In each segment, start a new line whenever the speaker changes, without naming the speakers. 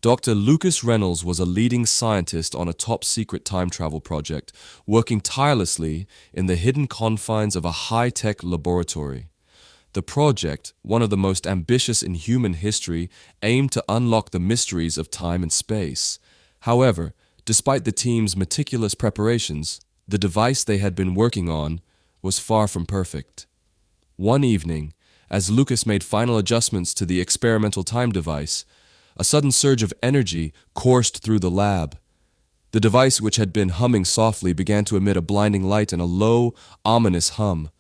Dr. Lucas Reynolds was a leading scientist on a top-secret time travel project, working tirelessly in the hidden confines of a high-tech laboratory. The project, one of the most ambitious in human history, aimed to unlock the mysteries of time and space. However, despite the team's meticulous preparations, the device they had been working on was far from perfect. One evening, as Lucas made final adjustments to the experimental time device, a sudden surge of energy coursed through the lab. The device, which had been humming softly, began to emit a blinding light and a low, ominous hum.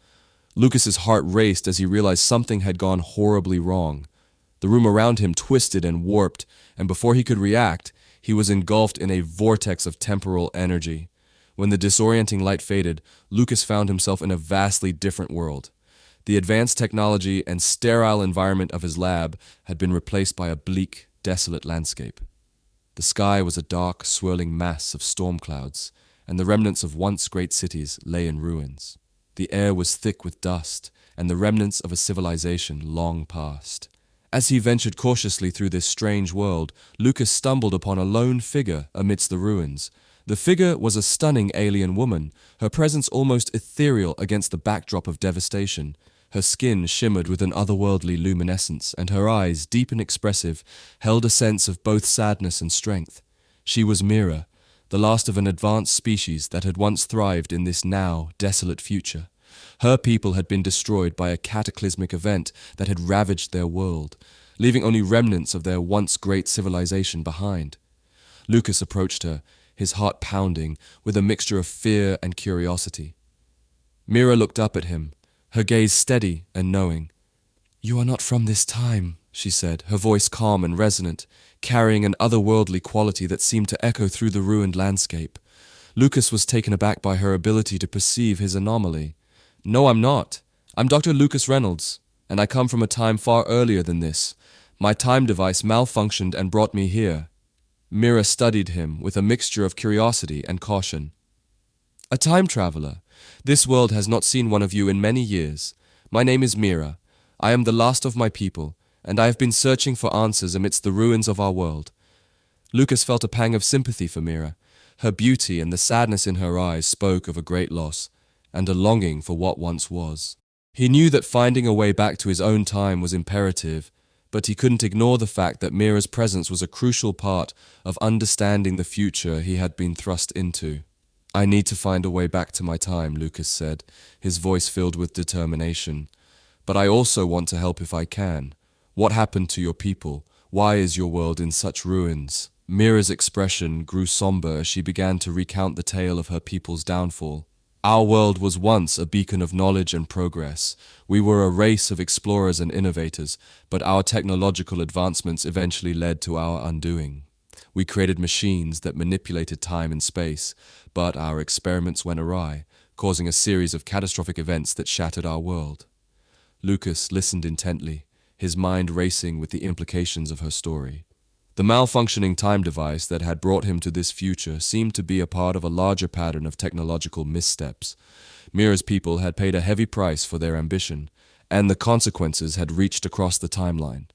Lucas's heart raced as he realized something had gone horribly wrong. The room around him twisted and warped, and before he could react, he was engulfed in a vortex of temporal energy. When the disorienting light faded, Lucas found himself in a vastly different world. The advanced technology and sterile environment of his lab had been replaced by a bleak, desolate landscape. The sky was a dark, swirling mass of storm clouds, and the remnants of once great cities lay in ruins. The air was thick with dust, and the remnants of a civilization long past. As he ventured cautiously through this strange world, Lucas stumbled upon a lone figure amidst the ruins. The figure was a stunning alien woman, her presence almost ethereal against the backdrop of devastation. Her skin shimmered with an otherworldly luminescence, and her eyes, deep and expressive, held a sense of both sadness and strength. She was Mira, the last of an advanced species that had once thrived in this now desolate future. Her people had been destroyed by a cataclysmic event that had ravaged their world, leaving only remnants of their once great civilization behind. Lucas approached her, his heart pounding, with a mixture of fear and curiosity. Mira looked up at him, her gaze steady and knowing. "You are not from this time," she said, her voice calm and resonant, carrying an otherworldly quality that seemed to echo through the ruined landscape. Lucas was taken aback by her ability to perceive his anomaly. "No, I'm not. I'm Dr. Lucas Reynolds, and I come from a time far earlier than this. My time device malfunctioned and brought me here." Mira studied him with a mixture of curiosity and caution. "A time traveler. This world has not seen one of you in many years. My name is Mira. I am the last of my people, and I have been searching for answers amidst the ruins of our world." Lucas felt a pang of sympathy for Mira. Her beauty and the sadness in her eyes spoke of a great loss, and a longing for what once was. He knew that finding a way back to his own time was imperative, but he couldn't ignore the fact that Mira's presence was a crucial part of understanding the future he had been thrust into. "I need to find a way back to my time," Lucas said, his voice filled with determination. "But I also want to help if I can. What happened to your people? Why is your world in such ruins?" Mira's expression grew somber as she began to recount the tale of her people's downfall. "Our world was once a beacon of knowledge and progress. We were a race of explorers and innovators, but our technological advancements eventually led to our undoing. We created machines that manipulated time and space, but our experiments went awry, causing a series of catastrophic events that shattered our world." Lucas listened intently, his mind racing with the implications of her story. The malfunctioning time device that had brought him to this future seemed to be a part of a larger pattern of technological missteps. Mira's people had paid a heavy price for their ambition, and the consequences had reached across the timeline.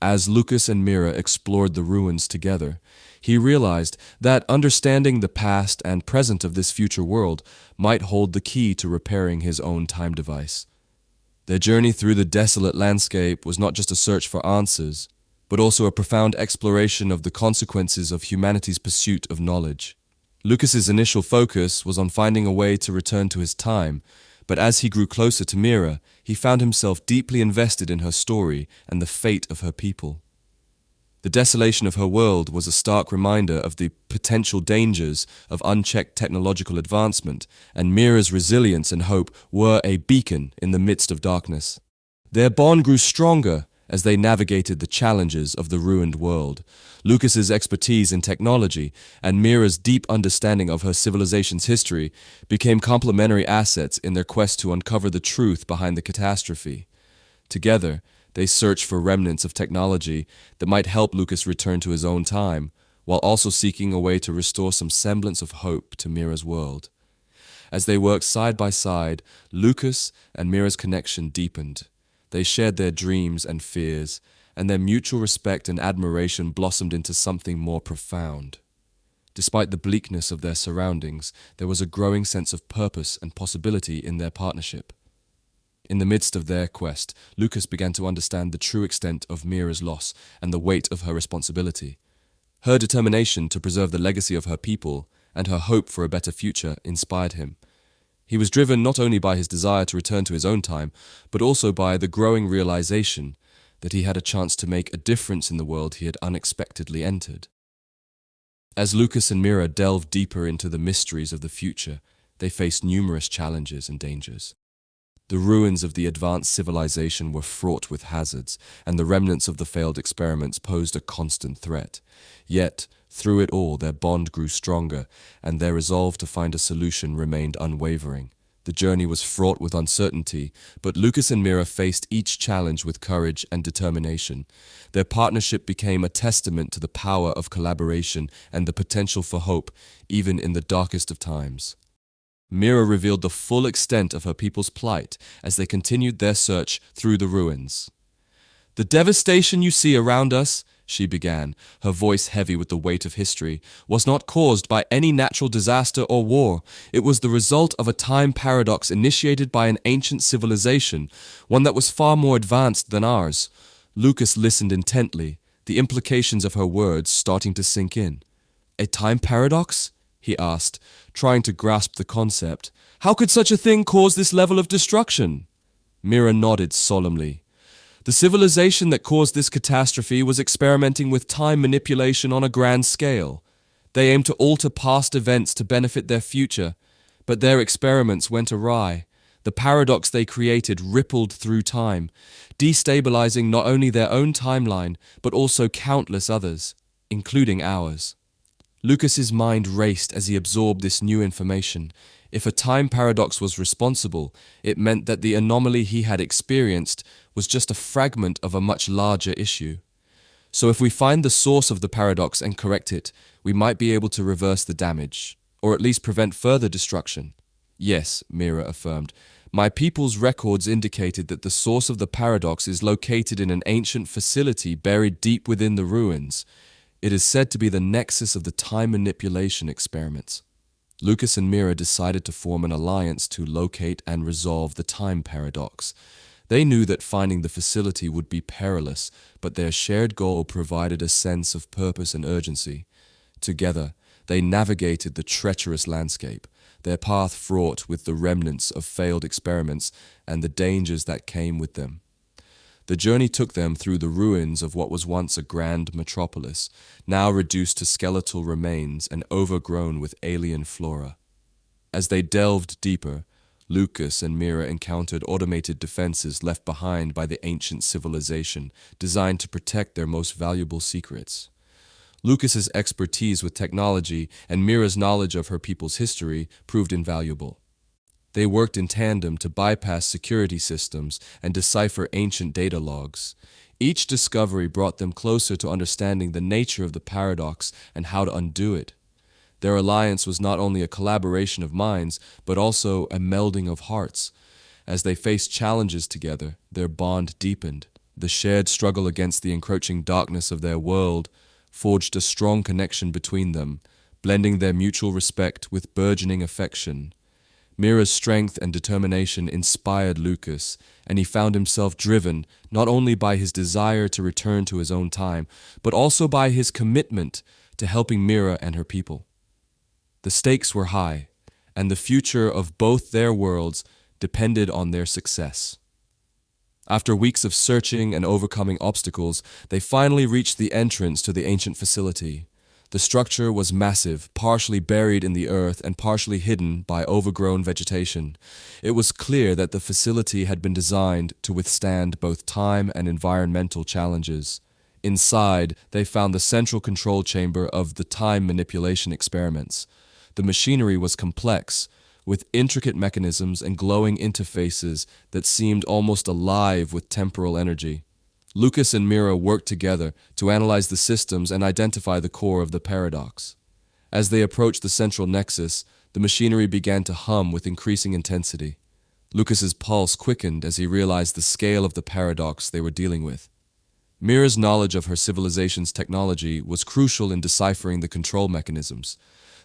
As Lucas and Mira explored the ruins together, he realized that understanding the past and present of this future world might hold the key to repairing his own time device. Their journey through the desolate landscape was not just a search for answers, but also a profound exploration of the consequences of humanity's pursuit of knowledge. Lucas's initial focus was on finding a way to return to his time, but as he grew closer to Mira, he found himself deeply invested in her story and the fate of her people. The desolation of her world was a stark reminder of the potential dangers of unchecked technological advancement, and Mira's resilience and hope were a beacon in the midst of darkness. Their bond grew stronger as they navigated the challenges of the ruined world. Lucas's expertise in technology and Mira's deep understanding of her civilization's history became complementary assets in their quest to uncover the truth behind the catastrophe. Together, they searched for remnants of technology that might help Lucas return to his own time, while also seeking a way to restore some semblance of hope to Mira's world. As they worked side by side, Lucas and Mira's connection deepened. They shared their dreams and fears, and their mutual respect and admiration blossomed into something more profound. Despite the bleakness of their surroundings, there was a growing sense of purpose and possibility in their partnership. In the midst of their quest, Lucas began to understand the true extent of Mira's loss and the weight of her responsibility. Her determination to preserve the legacy of her people and her hope for a better future inspired him. He was driven not only by his desire to return to his own time, but also by the growing realization that he had a chance to make a difference in the world he had unexpectedly entered. As Lucas and Mira delved deeper into the mysteries of the future, they faced numerous challenges and dangers. The ruins of the advanced civilization were fraught with hazards, and the remnants of the failed experiments posed a constant threat. Yet, through it all, their bond grew stronger, and their resolve to find a solution remained unwavering. The journey was fraught with uncertainty, but Lucas and Mira faced each challenge with courage and determination. Their partnership became a testament to the power of collaboration and the potential for hope, even in the darkest of times. Mira revealed the full extent of her people's plight as they continued their search through the ruins. "The devastation you see around us," she began, her voice heavy with the weight of history, "was not caused by any natural disaster or war. It was the result of a time paradox initiated by an ancient civilization, one that was far more advanced than ours." Lucas listened intently, the implications of her words starting to sink in. "A time paradox?" he asked, trying to grasp the concept. "How could such a thing cause this level of destruction?" Mira nodded solemnly. "The civilization that caused this catastrophe was experimenting with time manipulation on a grand scale. They aimed to alter past events to benefit their future, but their experiments went awry. The paradox they created rippled through time, destabilizing not only their own timeline, but also countless others, including ours." Lucas's mind raced as he absorbed this new information. If a time paradox was responsible, it meant that the anomaly he had experienced was just a fragment of a much larger issue. So if we find the source of the paradox and correct it, we might be able to reverse the damage, or at least prevent further destruction. "Yes," Mira affirmed. "My people's records indicated that the source of the paradox is located in an ancient facility buried deep within the ruins. It is said to be the nexus of the time manipulation experiments." Lucas and Mira decided to form an alliance to locate and resolve the time paradox. They knew that finding the facility would be perilous, but their shared goal provided a sense of purpose and urgency. Together, they navigated the treacherous landscape, their path fraught with the remnants of failed experiments and the dangers that came with them. The journey took them through the ruins of what was once a grand metropolis, now reduced to skeletal remains and overgrown with alien flora. As they delved deeper, Lucas and Mira encountered automated defenses left behind by the ancient civilization, designed to protect their most valuable secrets. Lucas's expertise with technology and Mira's knowledge of her people's history proved invaluable. They worked in tandem to bypass security systems and decipher ancient data logs. Each discovery brought them closer to understanding the nature of the paradox and how to undo it. Their alliance was not only a collaboration of minds, but also a melding of hearts. As they faced challenges together, their bond deepened. The shared struggle against the encroaching darkness of their world forged a strong connection between them, blending their mutual respect with burgeoning affection. Mira's strength and determination inspired Lucas, and he found himself driven not only by his desire to return to his own time, but also by his commitment to helping Mira and her people. The stakes were high, and the future of both their worlds depended on their success. After weeks of searching and overcoming obstacles, they finally reached the entrance to the ancient facility. The structure was massive, partially buried in the earth and partially hidden by overgrown vegetation. It was clear that the facility had been designed to withstand both time and environmental challenges. Inside, they found the central control chamber of the time manipulation experiments. The machinery was complex, with intricate mechanisms and glowing interfaces that seemed almost alive with temporal energy. Lucas and Mira worked together to analyze the systems and identify the core of the paradox. As they approached the central nexus, the machinery began to hum with increasing intensity. Lucas's pulse quickened as he realized the scale of the paradox they were dealing with. Mira's knowledge of her civilization's technology was crucial in deciphering the control mechanisms.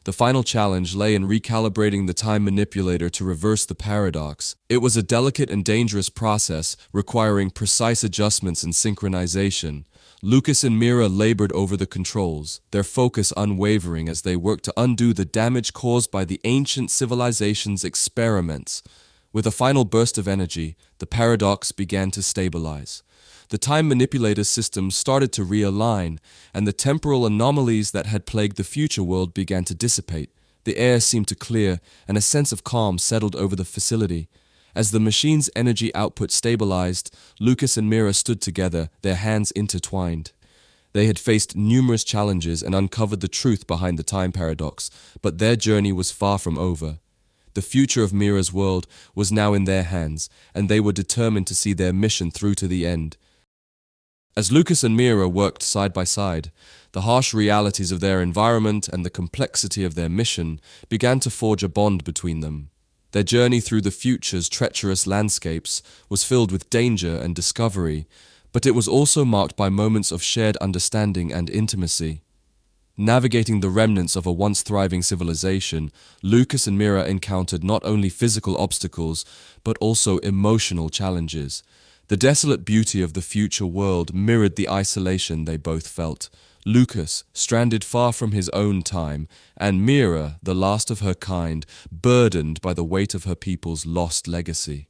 The final challenge lay in recalibrating the time manipulator to reverse the paradox. It was a delicate and dangerous process requiring precise adjustments and synchronization. Lucas and Mira labored over the controls, their focus unwavering as they worked to undo the damage caused by the ancient civilization's experiments. With a final burst of energy, the paradox began to stabilize. The time manipulator system started to realign, and the temporal anomalies that had plagued the future world began to dissipate. The air seemed to clear, and a sense of calm settled over the facility. As the machine's energy output stabilized, Lucas and Mira stood together, their hands intertwined. They had faced numerous challenges and uncovered the truth behind the time paradox, but their journey was far from over. The future of Mira's world was now in their hands, and they were determined to see their mission through to the end. As Lucas and Mira worked side by side, the harsh realities of their environment and the complexity of their mission began to forge a bond between them. Their journey through the future's treacherous landscapes was filled with danger and discovery, but it was also marked by moments of shared understanding and intimacy. Navigating the remnants of a once thriving civilization, Lucas and Mira encountered not only physical obstacles, but also emotional challenges. The desolate beauty of the future world mirrored the isolation they both felt. Lucas, stranded far from his own time, and Mira, the last of her kind, burdened by the weight of her people's lost legacy.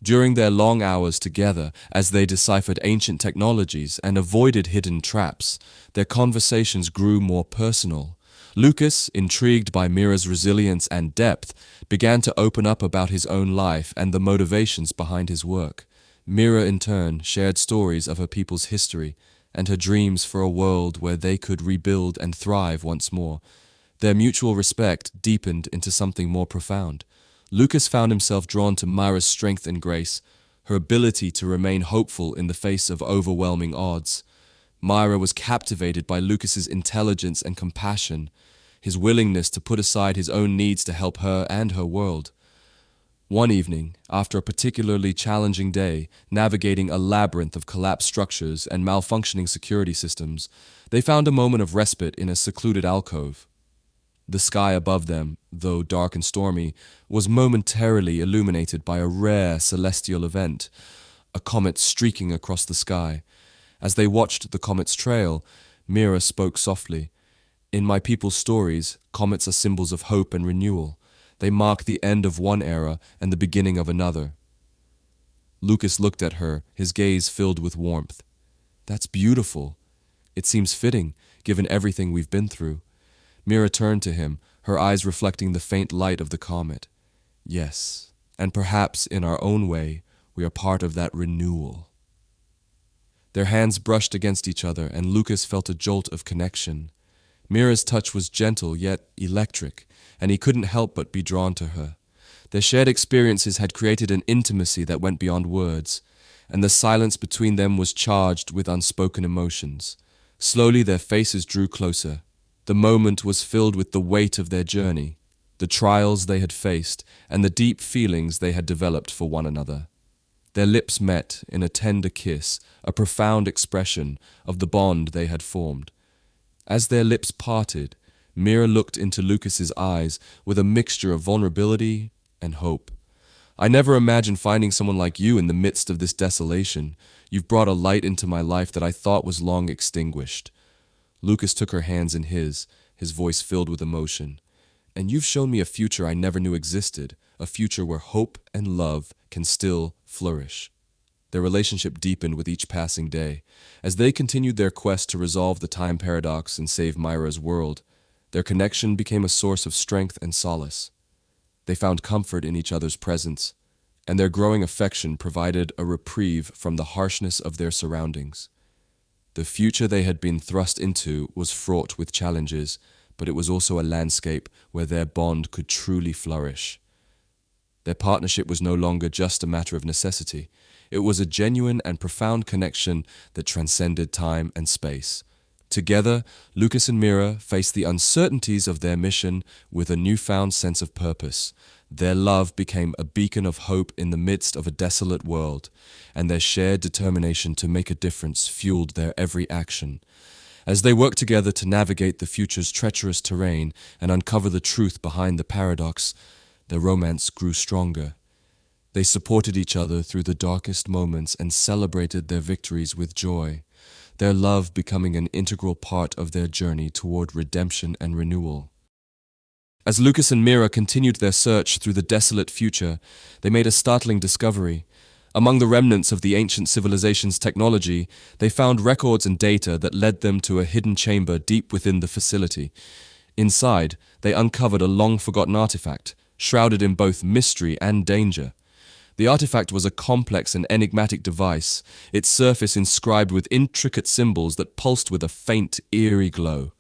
During their long hours together, as they deciphered ancient technologies and avoided hidden traps, their conversations grew more personal. Lucas, intrigued by Mira's resilience and depth, began to open up about his own life and the motivations behind his work. Mira, in turn, shared stories of her people's history and her dreams for a world where they could rebuild and thrive once more. Their mutual respect deepened into something more profound. Lucas found himself drawn to Mira's strength and grace, her ability to remain hopeful in the face of overwhelming odds. Mira was captivated by Lucas's intelligence and compassion, his willingness to put aside his own needs to help her and her world. One evening, after a particularly challenging day, navigating a labyrinth of collapsed structures and malfunctioning security systems, they found a moment of respite in a secluded alcove. The sky above them, though dark and stormy, was momentarily illuminated by a rare celestial event, a comet streaking across the sky. As they watched the comet's trail, Mira spoke softly. "In my people's stories, comets are symbols of hope and renewal. They mark the end of one era and the beginning of another." Lucas looked at her, his gaze filled with warmth. "That's beautiful. It seems fitting, given everything we've been through." Mira turned to him, her eyes reflecting the faint light of the comet. "Yes, and perhaps in our own way, we are part of that renewal." Their hands brushed against each other, and Lucas felt a jolt of connection. Mira's touch was gentle yet electric, and he couldn't help but be drawn to her. Their shared experiences had created an intimacy that went beyond words, and the silence between them was charged with unspoken emotions. Slowly their faces drew closer. The moment was filled with the weight of their journey, the trials they had faced, and the deep feelings they had developed for one another. Their lips met in a tender kiss, a profound expression of the bond they had formed. As their lips parted, Mira looked into Lucas's eyes with a mixture of vulnerability and hope. "I never imagined finding someone like you in the midst of this desolation. You've brought a light into my life that I thought was long extinguished." Lucas took her hands in his voice filled with emotion. "And you've shown me a future I never knew existed, a future where hope and love can still flourish." Their relationship deepened with each passing day. As they continued their quest to resolve the time paradox and save Mira's world, their connection became a source of strength and solace. They found comfort in each other's presence, and their growing affection provided a reprieve from the harshness of their surroundings. The future they had been thrust into was fraught with challenges, but it was also a landscape where their bond could truly flourish. Their partnership was no longer just a matter of necessity. It was a genuine and profound connection that transcended time and space. Together, Lucas and Mira faced the uncertainties of their mission with a newfound sense of purpose. Their love became a beacon of hope in the midst of a desolate world, and their shared determination to make a difference fueled their every action. As they worked together to navigate the future's treacherous terrain and uncover the truth behind the paradox, their romance grew stronger. They supported each other through the darkest moments and celebrated their victories with joy, their love becoming an integral part of their journey toward redemption and renewal. As Lucas and Mira continued their search through the desolate future, they made a startling discovery. Among the remnants of the ancient civilization's technology, they found records and data that led them to a hidden chamber deep within the facility. Inside, they uncovered a long-forgotten artifact, shrouded in both mystery and danger. The artifact was a complex and enigmatic device, its surface inscribed with intricate symbols that pulsed with a faint, eerie glow.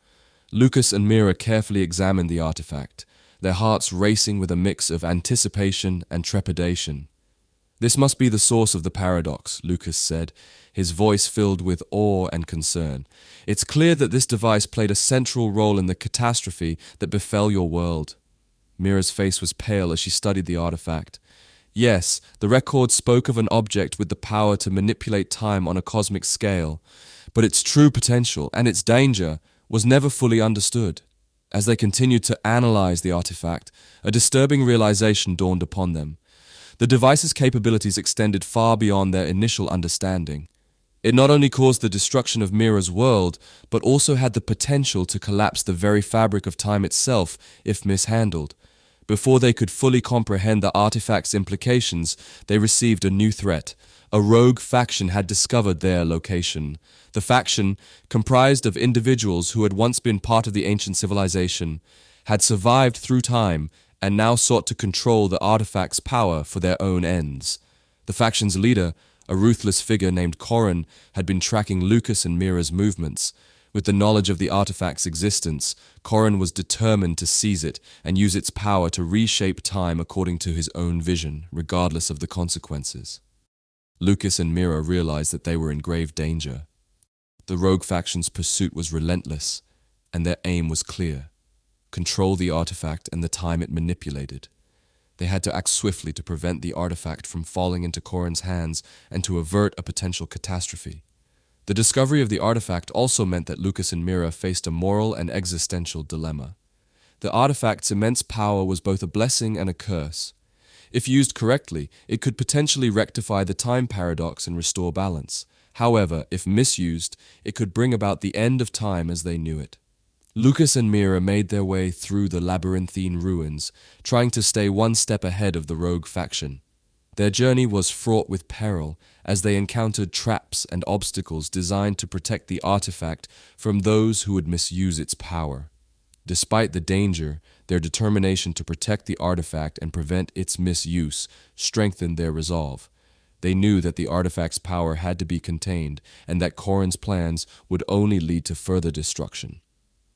Lucas and Mira carefully examined the artifact, their hearts racing with a mix of anticipation and trepidation. "This must be the source of the paradox," Lucas said, his voice filled with awe and concern. "It's clear that this device played a central role in the catastrophe that befell your world." Mira's face was pale as she studied the artifact. Yes, the record spoke of an object with the power to manipulate time on a cosmic scale, but its true potential and its danger was never fully understood. As they continued to analyze the artifact, a disturbing realization dawned upon them. The device's capabilities extended far beyond their initial understanding. It not only caused the destruction of Mira's world, but also had the potential to collapse the very fabric of time itself if mishandled. Before they could fully comprehend the artifact's implications, they received a new threat. A rogue faction had discovered their location. The faction, comprised of individuals who had once been part of the ancient civilization, had survived through time and now sought to control the artifact's power for their own ends. The faction's leader, a ruthless figure named Corin, had been tracking Lucas and Mira's movements. With the knowledge of the artifact's existence, Corin was determined to seize it and use its power to reshape time according to his own vision, regardless of the consequences. Lucas and Mira realized that they were in grave danger. The rogue faction's pursuit was relentless, and their aim was clear: control the artifact and the time it manipulated. They had to act swiftly to prevent the artifact from falling into Corin's hands and to avert a potential catastrophe. The discovery of the artifact also meant that Lucas and Mira faced a moral and existential dilemma. The artifact's immense power was both a blessing and a curse. If used correctly, it could potentially rectify the time paradox and restore balance. However, if misused, it could bring about the end of time as they knew it. Lucas and Mira made their way through the labyrinthine ruins, trying to stay one step ahead of the rogue faction. Their journey was fraught with peril, as they encountered traps and obstacles designed to protect the artifact from those who would misuse its power. Despite the danger, their determination to protect the artifact and prevent its misuse strengthened their resolve. They knew that the artifact's power had to be contained, and that Corin's plans would only lead to further destruction.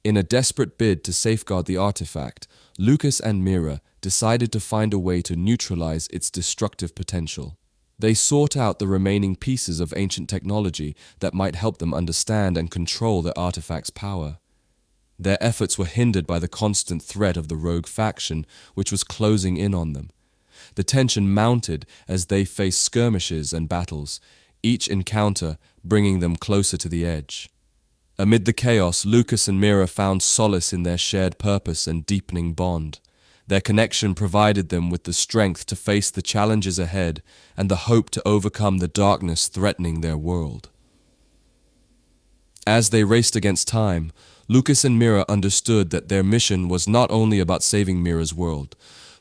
In a desperate bid to safeguard the artifact, Lucas and Mira decided to find a way to neutralize its destructive potential. They sought out the remaining pieces of ancient technology that might help them understand and control the artifact's power. Their efforts were hindered by the constant threat of the rogue faction, which was closing in on them. The tension mounted as they faced skirmishes and battles, each encounter bringing them closer to the edge. Amid the chaos, Lucas and Mira found solace in their shared purpose and deepening bond. Their connection provided them with the strength to face the challenges ahead and the hope to overcome the darkness threatening their world. As they raced against time, Lucas and Mira understood that their mission was not only about saving Mira's world,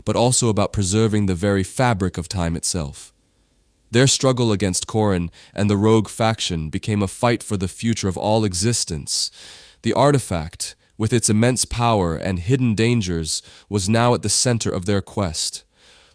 but also about preserving the very fabric of time itself. Their struggle against Corin and the rogue faction became a fight for the future of all existence. The artifact, with its immense power and hidden dangers, was now at the center of their quest.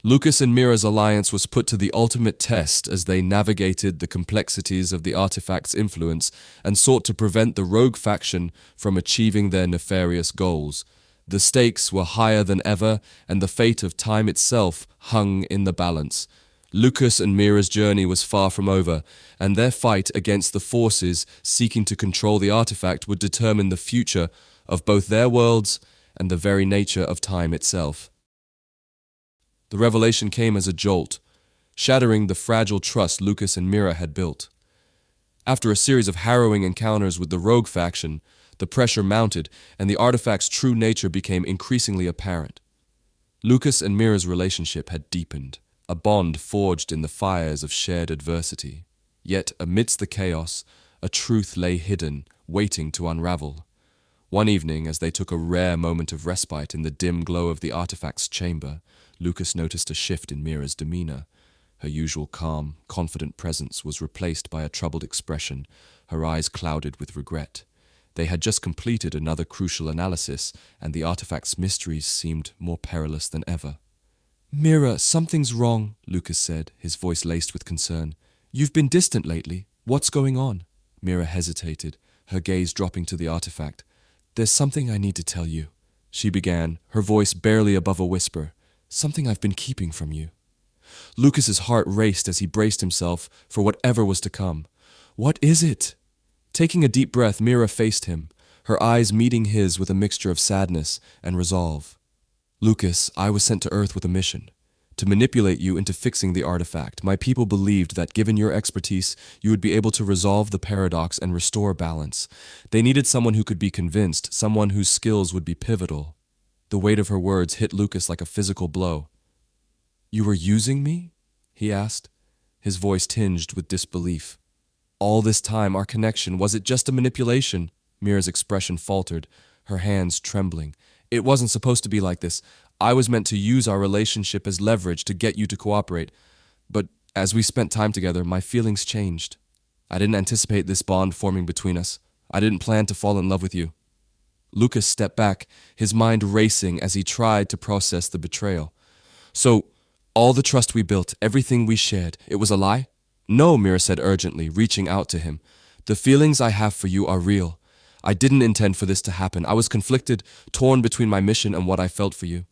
Lucas and Mira's alliance was put to the ultimate test as they navigated the complexities of the artifact's influence and sought to prevent the rogue faction from achieving their nefarious goals. The stakes were higher than ever, and the fate of time itself hung in the balance. Lucas and Mira's journey was far from over, and their fight against the forces seeking to control the artifact would determine the future of both their worlds and the very nature of time itself. The revelation came as a jolt, shattering the fragile trust Lucas and Mira had built. After a series of harrowing encounters with the rogue faction, the pressure mounted and the artifact's true nature became increasingly apparent. Lucas and Mira's relationship had deepened, a bond forged in the fires of shared adversity. Yet, amidst the chaos, a truth lay hidden, waiting to unravel. One evening, as they took a rare moment of respite in the dim glow of the artifact's chamber, Lucas noticed a shift in Mira's demeanor. Her usual calm, confident presence was replaced by a troubled expression, her eyes clouded with regret. They had just completed another crucial analysis, and the artifact's mysteries seemed more perilous than ever. "Mira, something's wrong," Lucas said, his voice laced with concern. "You've been distant lately. What's going on?" Mira hesitated, her gaze dropping to the artifact. "There's something I need to tell you," she began, her voice barely above a whisper. "Something I've been keeping from you." Lucas's heart raced as he braced himself for whatever was to come. "What is it?" Taking a deep breath, Mira faced him, her eyes meeting his with a mixture of sadness and resolve. "Lucas, I was sent to Earth with a mission. To manipulate you into fixing the artifact. My people believed that given your expertise, you would be able to resolve the paradox and restore balance. They needed someone who could be convinced, someone whose skills would be pivotal." The weight of her words hit Lucas like a physical blow. "You were using me?" he asked, his voice tinged with disbelief. "All this time, our connection, was it just a manipulation?" Mira's expression faltered, her hands trembling. "It wasn't supposed to be like this. I was meant to use our relationship as leverage to get you to cooperate. But as we spent time together, my feelings changed. I didn't anticipate this bond forming between us. I didn't plan to fall in love with you." Lucas stepped back, his mind racing as he tried to process the betrayal. "So, all the trust we built, everything we shared, it was a lie?" "No," Mira said urgently, reaching out to him. "The feelings I have for you are real. I didn't intend for this to happen. I was conflicted, torn between my mission and what I felt for you.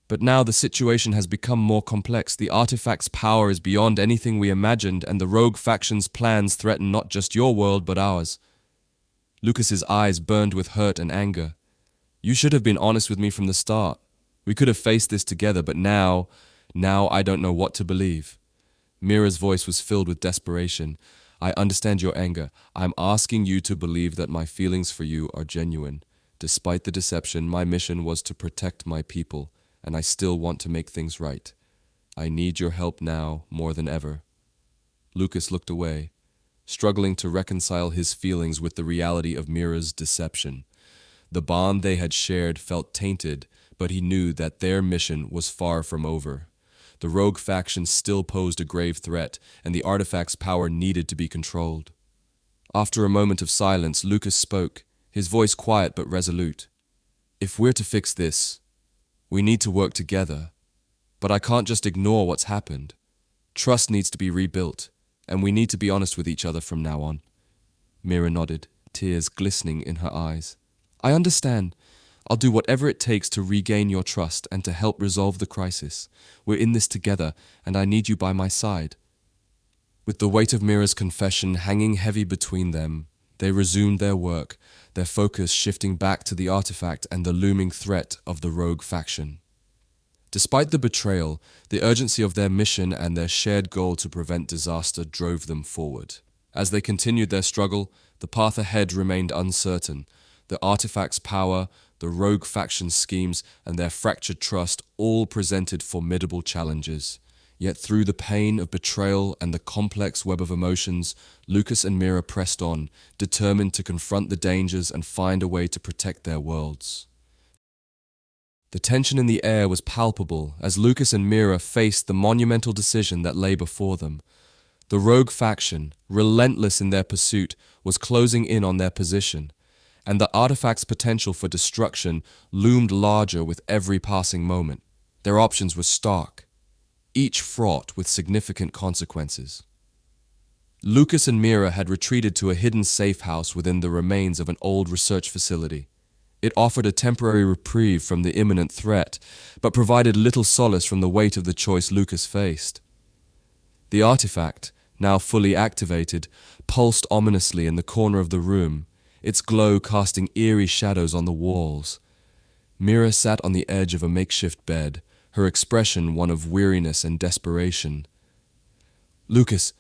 But now the situation has become more complex. The artifact's power is beyond anything we imagined, and the rogue faction's plans threaten not just your world, but ours." Lucas's eyes burned with hurt and anger. "You should have been honest with me from the start. We could have faced this together, but now I don't know what to believe." Mira's voice was filled with desperation. "I understand your anger. I'm asking you to believe that my feelings for you are genuine. Despite the deception, my mission was to protect my people, and I still want to make things right. I need your help now more than ever." Lucas looked away, struggling to reconcile his feelings with the reality of Mira's deception. The bond they had shared felt tainted, but he knew that their mission was far from over. The rogue faction still posed a grave threat, and the artifact's power needed to be controlled. After a moment of silence, Lucas spoke, his voice quiet but resolute. "If we're to fix this, we need to work together. But I can't just ignore what's happened. Trust needs to be rebuilt, and we need to be honest with each other from now on." Mira nodded, tears glistening in her eyes. "I understand. I'll do whatever it takes to regain your trust and to help resolve the crisis. We're in this together, and I need you by my side." With the weight of Mira's confession hanging heavy between them, they resumed their work, their focus shifting back to the artifact and the looming threat of the rogue faction. Despite the betrayal, the urgency of their mission and their shared goal to prevent disaster drove them forward. As they continued their struggle, the path ahead remained uncertain. The artifact's power, the rogue faction's schemes, and their fractured trust all presented formidable challenges. Yet through the pain of betrayal and the complex web of emotions, Lucas and Mira pressed on, determined to confront the dangers and find a way to protect their worlds. The tension in the air was palpable as Lucas and Mira faced the monumental decision that lay before them. The rogue faction, relentless in their pursuit, was closing in on their position, and the artifact's potential for destruction loomed larger with every passing moment. Their options were stark, each fraught with significant consequences. Lucas and Mira had retreated to a hidden safe house within the remains of an old research facility. It offered a temporary reprieve from the imminent threat, but provided little solace from the weight of the choice Lucas faced. The artifact, now fully activated, pulsed ominously in the corner of the room, its glow casting eerie shadows on the walls. Mira sat on the edge of a makeshift bed, her expression one of weariness and desperation. "Lucas,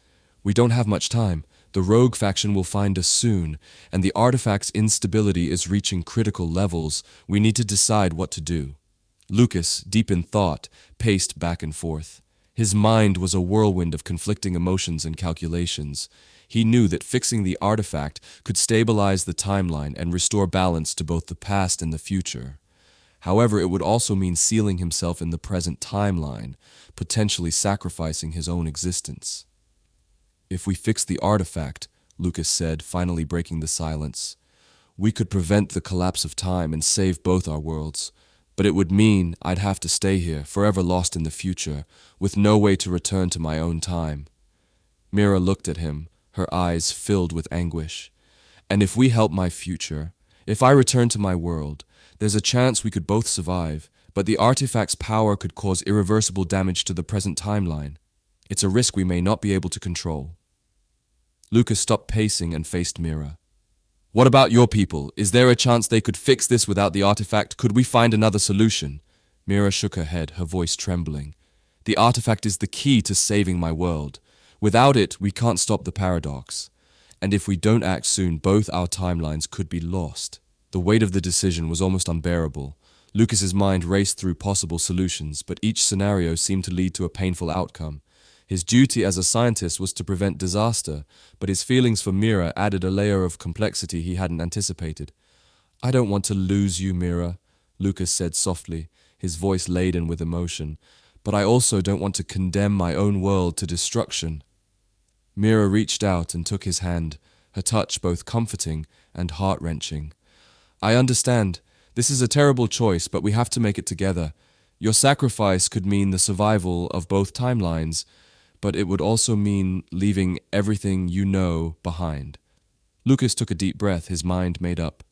we don't have much time. The rogue faction will find us soon, and the artifact's instability is reaching critical levels. We need to decide what to do." Lucas, deep in thought, paced back and forth. His mind was a whirlwind of conflicting emotions and calculations. He knew that fixing the artifact could stabilize the timeline and restore balance to both the past and the future. However, it would also mean sealing himself in the present timeline, potentially sacrificing his own existence. "If we fix the artifact," Lucas said, finally breaking the silence, "we could prevent the collapse of time and save both our worlds. But it would mean I'd have to stay here, forever lost in the future, with no way to return to my own time." Mira looked at him, her eyes filled with anguish. "And if we help my future, if I return to my world, there's a chance we could both survive, but the artifact's power could cause irreversible damage to the present timeline. It's a risk we may not be able to control." Lucas stopped pacing and faced Mira. "What about your people? Is there a chance they could fix this without the artifact? Could we find another solution?" Mira shook her head, her voice trembling. "The artifact is the key to saving my world. Without it, we can't stop the paradox. And if we don't act soon, both our timelines could be lost." The weight of the decision was almost unbearable. Lucas's mind raced through possible solutions, but each scenario seemed to lead to a painful outcome. His duty as a scientist was to prevent disaster, but his feelings for Mira added a layer of complexity he hadn't anticipated. "I don't want to lose you, Mira," Lucas said softly, his voice laden with emotion, "but I also don't want to condemn my own world to destruction." Mira reached out and took his hand, her touch both comforting and heart-wrenching. "I understand. This is a terrible choice, but we have to make it together. Your sacrifice could mean the survival of both timelines, but it would also mean leaving everything you know behind." Lucas took a deep breath, his mind made up.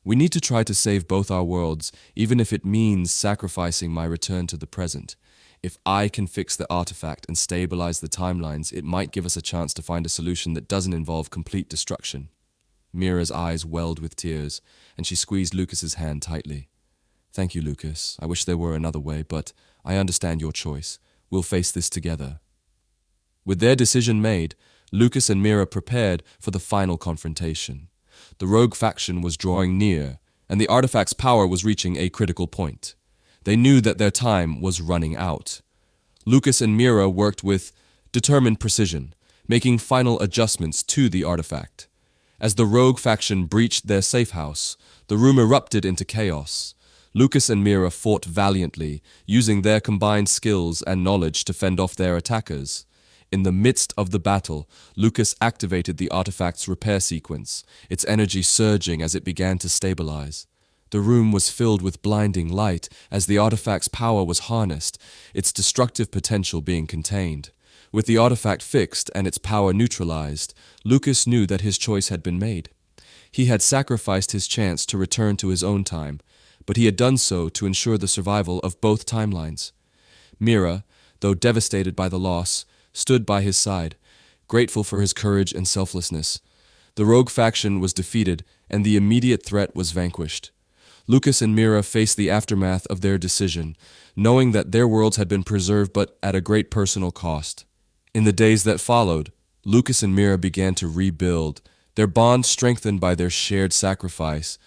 "We need to try to save both our worlds, even if it means sacrificing my return to the present. If I can fix the artifact and stabilize the timelines, it might give us a chance to find a solution that doesn't involve complete destruction." Mira's eyes welled with tears, and she squeezed Lucas's hand tightly. "Thank you, Lucas. I wish there were another way, but I understand your choice. We'll face this together." With their decision made, Lucas and Mira prepared for the final confrontation. The rogue faction was drawing near, and the artifact's power was reaching a critical point. They knew that their time was running out. Lucas and Mira worked with determined precision, making final adjustments to the artifact. As the rogue faction breached their safe house, the room erupted into chaos. Lucas and Mira fought valiantly, using their combined skills and knowledge to fend off their attackers. In the midst of the battle, Lucas activated the artifact's repair sequence, its energy surging as it began to stabilize. The room was filled with blinding light as the artifact's power was harnessed, its destructive potential being contained. With the artifact fixed and its power neutralized, Lucas knew that his choice had been made. He had sacrificed his chance to return to his own time, but he had done so to ensure the survival of both timelines. Mira, though devastated by the loss, stood by his side, grateful for his courage and selflessness. The rogue faction was defeated, and the immediate threat was vanquished. Lucas and Mira faced the aftermath of their decision, knowing that their worlds had been preserved but at a great personal cost. In the days that followed, Lucas and Mira began to rebuild, their bond strengthened by their shared sacrifice.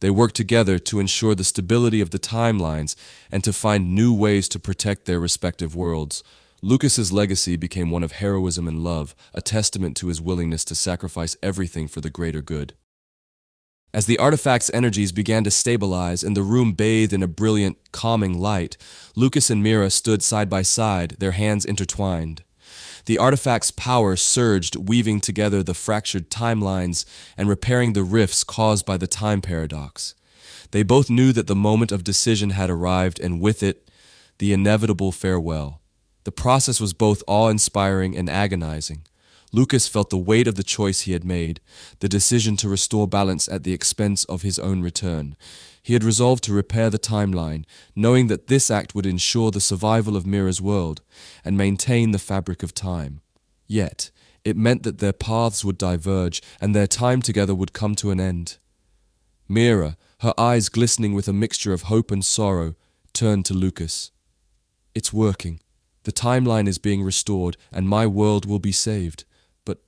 They worked together to ensure the stability of the timelines and to find new ways to protect their respective worlds. Lucas's legacy became one of heroism and love, a testament to his willingness to sacrifice everything for the greater good. As the artifact's energies began to stabilize and the room bathed in a brilliant, calming light, Lucas and Mira stood side by side, their hands intertwined. The artifact's power surged, weaving together the fractured timelines and repairing the rifts caused by the time paradox. They both knew that the moment of decision had arrived, and with it, the inevitable farewell. The process was both awe-inspiring and agonizing. Lucas felt the weight of the choice he had made, the decision to restore balance at the expense of his own return. He had resolved to repair the timeline, knowing that this act would ensure the survival of Mira's world and maintain the fabric of time. Yet, it meant that their paths would diverge and their time together would come to an end. Mira, her eyes glistening with a mixture of hope and sorrow, turned to Lucas. It's working. The timeline is being restored, and my world will be saved. But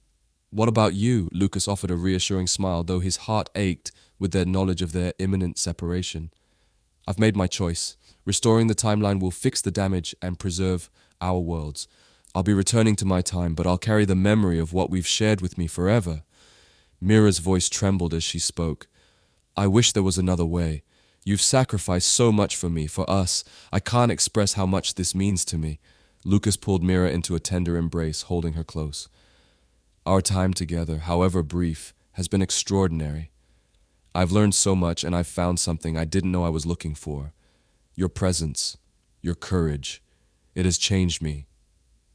what about you? Lucas offered a reassuring smile, though his heart ached with their knowledge of their imminent separation. I've made my choice. Restoring the timeline will fix the damage and preserve our worlds. I'll be returning to my time, but I'll carry the memory of what we've shared with me forever. Mira's voice trembled as she spoke. I wish there was another way. You've sacrificed so much for me, for us. I can't express how much this means to me. Lucas pulled Mira into a tender embrace, holding her close. Our time together, however brief, has been extraordinary. I've learned so much, and I've found something I didn't know I was looking for. Your presence, your courage. It has changed me.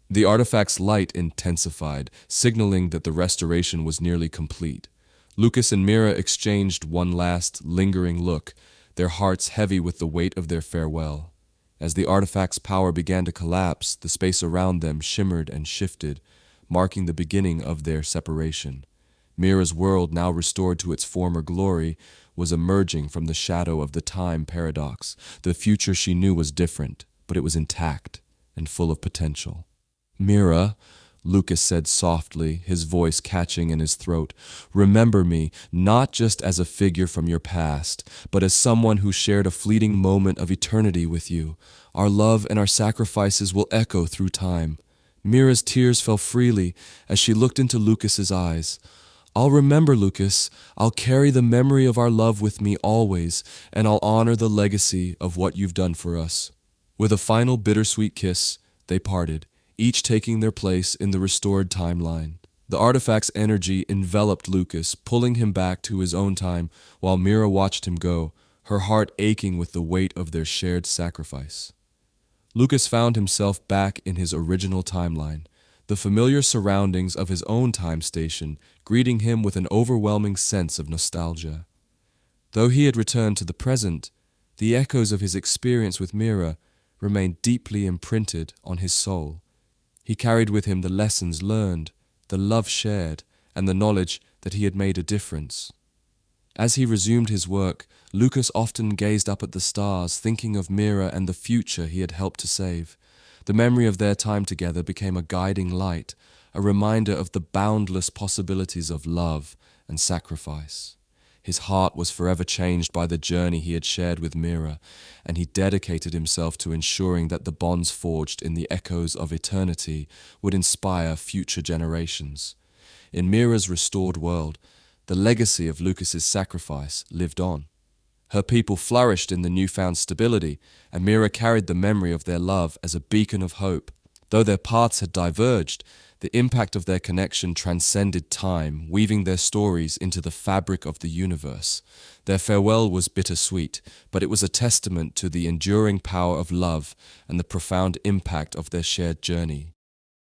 The artifact's light intensified, signaling that the restoration was nearly complete. Lucas and Mira exchanged one last, lingering look, their hearts heavy with the weight of their farewell. As the artifact's power began to collapse, the space around them shimmered and shifted, marking the beginning of their separation. Mira's world, now restored to its former glory, was emerging from the shadow of the time paradox. The future she knew was different, but it was intact and full of potential. Mira, Lucas said softly, his voice catching in his throat, remember me not just as a figure from your past, but as someone who shared a fleeting moment of eternity with you. Our love and our sacrifices will echo through time. Mira's tears fell freely as she looked into Lucas's eyes. I'll remember, Lucas. I'll carry the memory of our love with me always, and I'll honor the legacy of what you've done for us. With a final bittersweet kiss, they parted, each taking their place in the restored timeline. The artifact's energy enveloped Lucas, pulling him back to his own time, while Mira watched him go, her heart aching with the weight of their shared sacrifice. Lucas found himself back in his original timeline, the familiar surroundings of his own time station greeting him with an overwhelming sense of nostalgia. Though he had returned to the present, the echoes of his experience with Mira remained deeply imprinted on his soul. He carried with him the lessons learned, the love shared, and the knowledge that he had made a difference. As he resumed his work, Lucas often gazed up at the stars, thinking of Mira and the future he had helped to save. The memory of their time together became a guiding light, a reminder of the boundless possibilities of love and sacrifice. His heart was forever changed by the journey he had shared with Mira, and he dedicated himself to ensuring that the bonds forged in the echoes of eternity would inspire future generations. In Mira's restored world, the legacy of Lucas's sacrifice lived on. Her people flourished in the newfound stability, and Mira carried the memory of their love as a beacon of hope. Though their paths had diverged, the impact of their connection transcended time, weaving their stories into the fabric of the universe. Their farewell was bittersweet, but it was a testament to the enduring power of love and the profound impact of their shared journey.